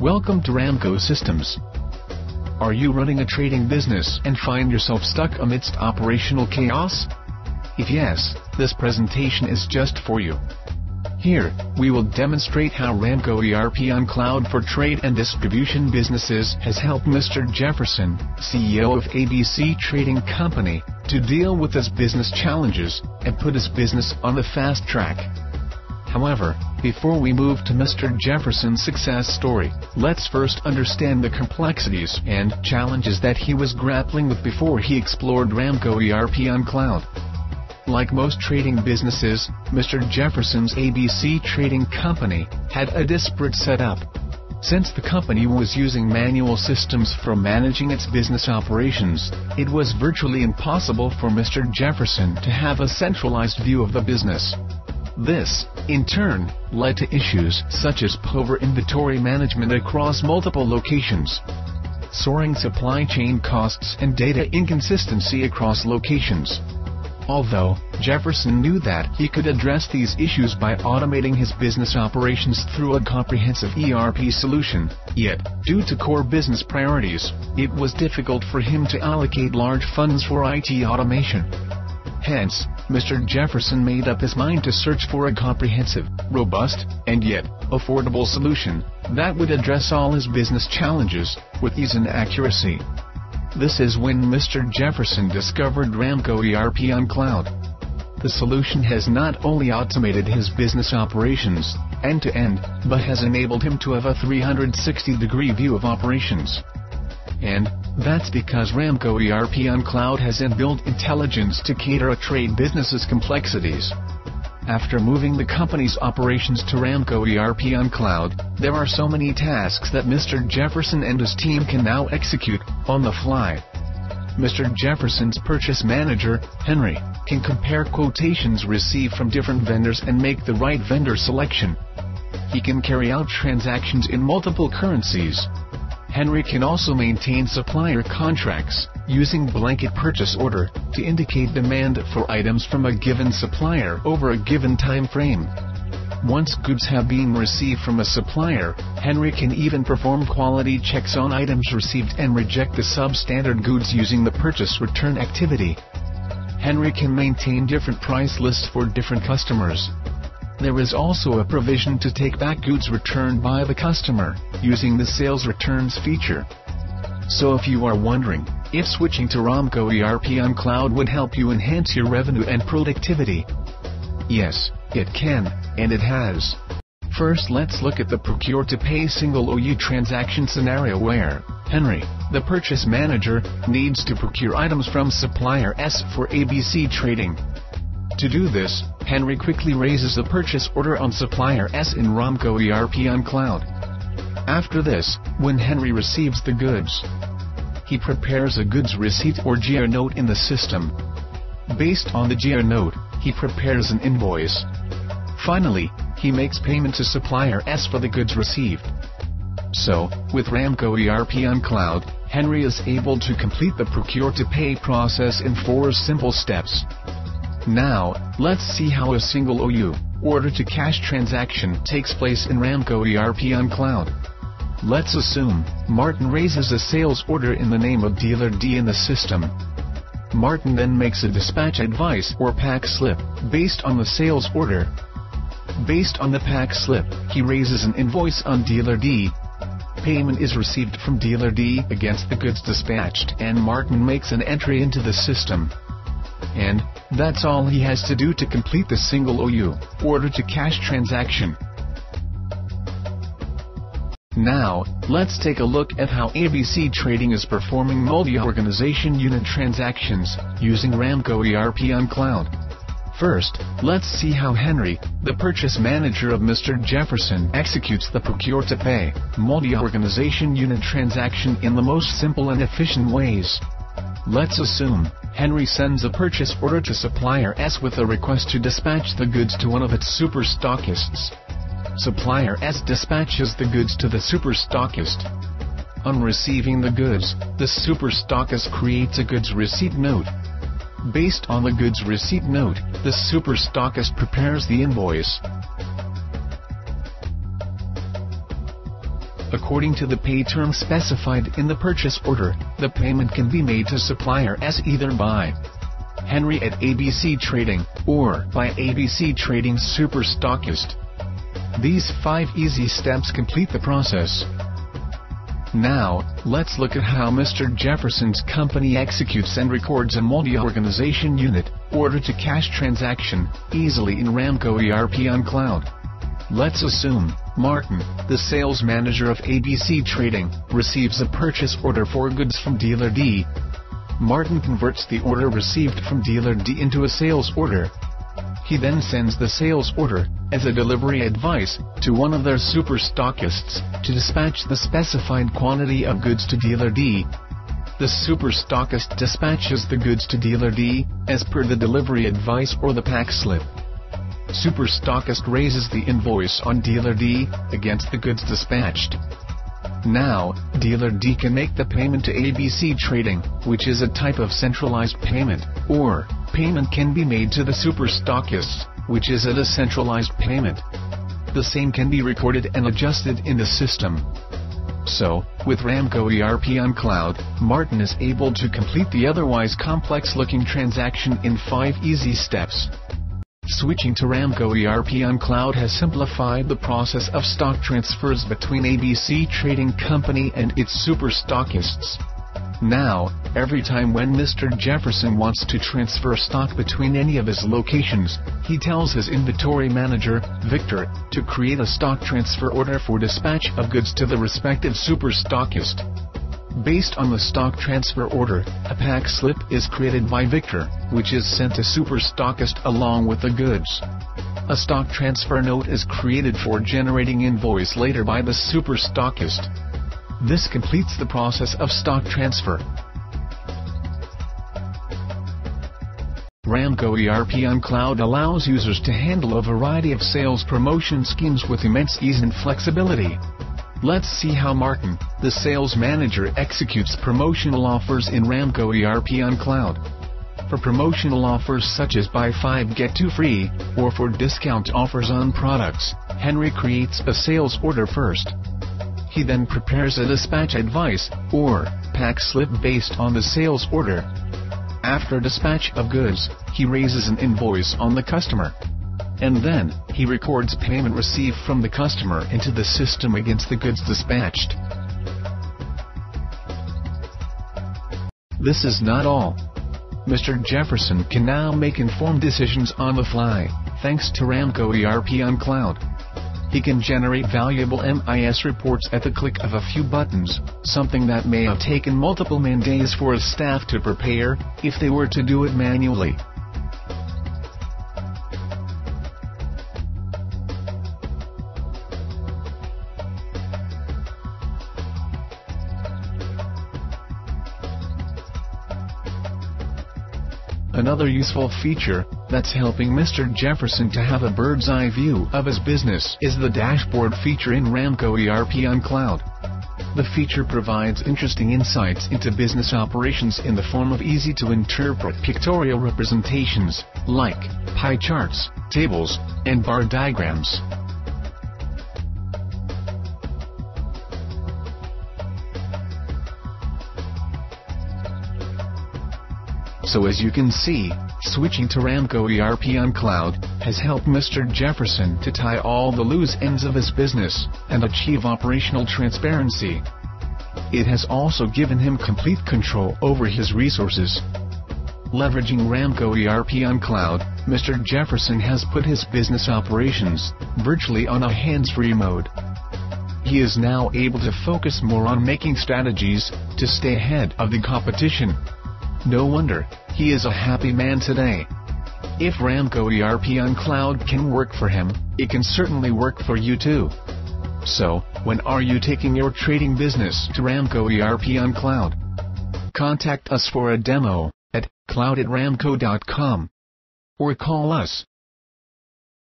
Welcome to Ramco Systems. Are you running a trading business and find yourself stuck amidst operational chaos? If yes, this presentation is just for you. Here, we will demonstrate how Ramco ERP on cloud for trade and distribution businesses has helped Mr. Jefferson, CEO of ABC Trading Company, to deal with his business challenges and put his business on the fast track. However, before we move to Mr. Jefferson's success story, let's first understand the complexities and challenges that he was grappling with before he explored Ramco ERP on cloud. Like most trading businesses, Mr. Jefferson's ABC Trading Company had a disparate setup. Since the company was using manual systems for managing its business operations, it was virtually impossible for Mr. Jefferson to have a centralized view of the business. This, in turn, led to issues such as poor inventory management across multiple locations, soaring supply chain costs, and data inconsistency across locations. Although Jefferson knew that he could address these issues by automating his business operations through a comprehensive ERP solution, yet, due to core business priorities, it was difficult for him to allocate large funds for IT automation. Hence, Mr. Jefferson made up his mind to search for a comprehensive, robust, and yet affordable solution that would address all his business challenges with ease and accuracy. This is when Mr. Jefferson discovered Ramco ERP on cloud. The solution has not only automated his business operations end-to-end, but has enabled him to have a 360-degree view of operations. And that's because Ramco ERP on cloud has inbuilt intelligence to cater a trade business's complexities. After moving the company's operations to Ramco ERP on cloud, there are so many tasks that Mr. Jefferson and his team can now execute on the fly. Mr. Jefferson's purchase manager, Henry, can compare quotations received from different vendors and make the right vendor selection. He can carry out transactions in multiple currencies. Henry can also maintain supplier contracts, using blanket purchase order, to indicate demand for items from a given supplier over a given time frame. Once goods have been received from a supplier, Henry can even perform quality checks on items received and reject the substandard goods using the purchase return activity. Henry can maintain different price lists for different customers. There is also a provision to take back goods returned by the customer, using the sales returns feature. So if you are wondering if switching to Ramco ERP on cloud would help you enhance your revenue and productivity, yes, it can, and it has. First, let's look at the procure-to-pay single OU transaction scenario where Henry, the purchase manager, needs to procure items from supplier S for ABC Trading. To do this, Henry quickly raises the purchase order on supplier S in Ramco ERP on cloud. After this, when Henry receives the goods, he prepares a goods receipt or GR note in the system. Based on the GR note, he prepares an invoice. Finally, he makes payment to supplier S for the goods received. So, with Ramco ERP on cloud, Henry is able to complete the procure-to-pay process in 4 simple steps. Now, let's see how a single OU, order-to-cash transaction, takes place in Ramco ERP on cloud. Let's assume Martin raises a sales order in the name of dealer D in the system. Martin then makes a dispatch advice or pack slip based on the sales order. Based on the pack slip, he raises an invoice on dealer D. Payment is received from dealer D against the goods dispatched, and Martin makes an entry into the system. And that's all he has to do to complete the single OU, order-to-cash transaction. Now, let's take a look at how ABC Trading is performing multi-organization unit transactions, using Ramco ERP on cloud. First, let's see how Henry, the purchase manager of Mr. Jefferson, executes the procure-to-pay, multi-organization unit transaction in the most simple and efficient ways. Let's assume Henry sends a purchase order to supplier S with a request to dispatch the goods to one of its super stockists. Supplier S dispatches the goods to the super stockist. On receiving the goods, the super stockist creates a goods receipt note. Based on the goods receipt note, the super stockist prepares the invoice. According to the pay term specified in the purchase order, the payment can be made to supplier as either by Henry at ABC Trading, or by ABC Trading Super Stockist. These 5 easy steps complete the process. Now, let's look at how Mr. Jefferson's company executes and records a multi-organization unit, order-to-cash transaction, easily in Ramco ERP on cloud. Let's assume Martin, the sales manager of ABC Trading, receives a purchase order for goods from dealer D. Martin converts the order received from dealer D into a sales order. He then sends the sales order, as a delivery advice, to one of their super stockists, to dispatch the specified quantity of goods to dealer D. The super stockist dispatches the goods to dealer D, as per the delivery advice or the pack slip. Super stockist raises the invoice on dealer D, against the goods dispatched. Now, dealer D can make the payment to ABC Trading, which is a type of centralized payment, or payment can be made to the super stockists, which is a decentralized payment. The same can be recorded and adjusted in the system. So, with Ramco ERP on cloud, Martin is able to complete the otherwise complex-looking transaction in 5 easy steps. Switching to Ramco ERP on cloud has simplified the process of stock transfers between ABC Trading Company and its super stockists. Now, every time when Mr. Jefferson wants to transfer stock between any of his locations, he tells his inventory manager, Victor, to create a stock transfer order for dispatch of goods to the respective super stockist. Based on the stock transfer order, a pack slip is created by Victor, which is sent to super stockist along with the goods. A stock transfer note is created for generating invoice later by the super stockist. This completes the process of stock transfer. Ramco ERP on cloud allows users to handle a variety of sales promotion schemes with immense ease and flexibility. Let's see how Martin, the sales manager, executes promotional offers in Ramco ERP on cloud. For promotional offers such as buy 5 get 2 free, or for discount offers on products, Henry creates a sales order first. He then prepares a dispatch advice, or pack slip based on the sales order. After dispatch of goods, he raises an invoice on the customer. And then, he records payment received from the customer into the system against the goods dispatched. This is not all. Mr. Jefferson can now make informed decisions on the fly, thanks to Ramco ERP on cloud. He can generate valuable MIS reports at the click of a few buttons, something that may have taken multiple man-days for his staff to prepare, if they were to do it manually. Another useful feature, that's helping Mr. Jefferson to have a bird's eye view of his business, is the dashboard feature in Ramco ERP on cloud. The feature provides interesting insights into business operations in the form of easy-to-interpret pictorial representations, like pie charts, tables, and bar diagrams. So as you can see, switching to Ramco ERP on cloud has helped Mr. Jefferson to tie all the loose ends of his business and achieve operational transparency. It has also given him complete control over his resources. Leveraging Ramco ERP on cloud, Mr. Jefferson has put his business operations virtually on a hands-free mode. He is now able to focus more on making strategies to stay ahead of the competition. No wonder, he is a happy man today. If Ramco ERP on cloud can work for him, it can certainly work for you too. So, when are you taking your trading business to Ramco ERP on cloud? Contact us for a demo at cloud@ramco.com or call us